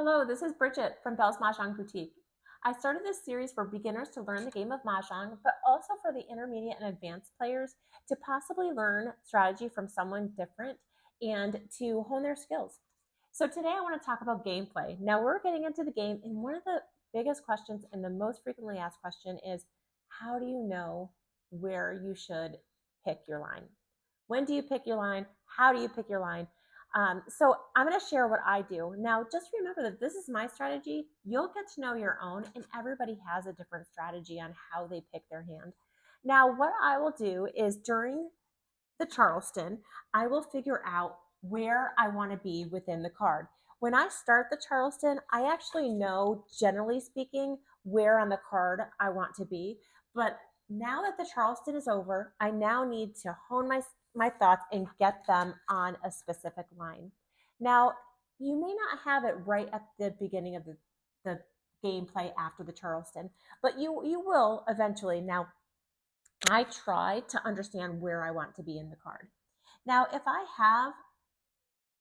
Hello, this is Bridget from Bell's Mahjong Boutique. I started this series for beginners to learn the game of Mahjong, but also for the intermediate and advanced players to possibly learn strategy from someone different and to hone their skills. So today I want to talk about gameplay. Now we're getting into the game, and one of the biggest questions and the most frequently asked question is, how do you know where you should pick your line? When do you pick your line? How do you pick your line? So I'm going to share what I do. Now, just remember that this is my strategy. You'll get to know your own, and everybody has a different strategy on how they pick their hand. Now, what I will do is during the Charleston, I will figure out where I want to be within the card. When I start the Charleston, I actually know, generally speaking, where on the card I want to be. But now that the Charleston is over, I now need to hone my thoughts and get them on a specific line. Now, you may not have it right at the beginning of the gameplay after the Charleston, but you will eventually. Now, I try to understand where I want to be in the card. Now, if I have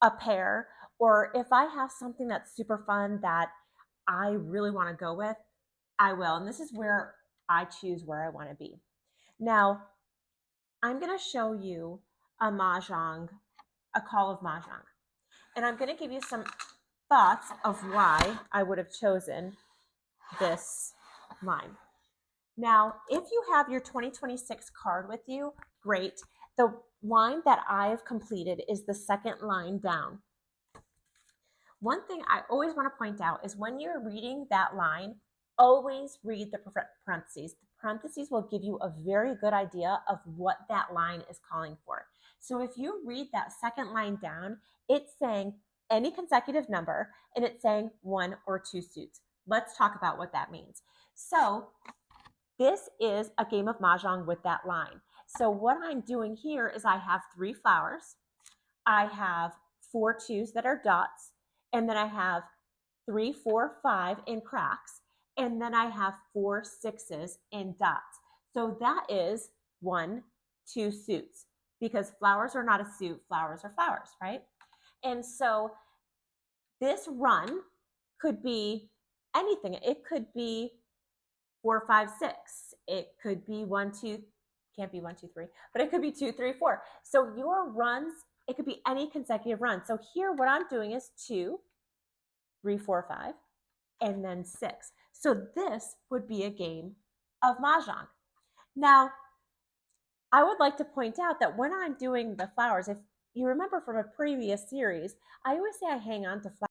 a pair or if I have something that's super fun that I really want to go with, I will. And this is where I choose where I want to be. Now, I'm going to show you a mahjong, a call of mahjong. And I'm going to give you some thoughts of why I would have chosen this line. Now, if you have your 2026 card with you, great. The line that I've completed is the second line down. One thing I always want to point out is when you're reading that line, always read the parentheses. The parentheses will give you a very good idea of what that line is calling for. So if you read that second line down, it's saying any consecutive number and it's saying one or two suits. Let's talk about what that means. So this is a game of mahjong with that line. So what I'm doing here is I have 3 flowers. I have 4 twos that are dots, and then I have 3, 4, 5 in cracks, and then I have 4 sixes in dots. So that is 1, 2 suits, because flowers are not a suit, flowers are flowers, right? And so this run could be anything. It could be 4, 5, 6. It could be 1, 2, can't be 1, 2, 3, but it could be 2, 3, 4. So your runs, it could be any consecutive run. So here what I'm doing is 2, 3, 4, 5, and then 6. So this would be a game of mahjong. Now, I would like to point out that when I'm doing the flowers, if you remember from a previous series, I always say I hang on to flowers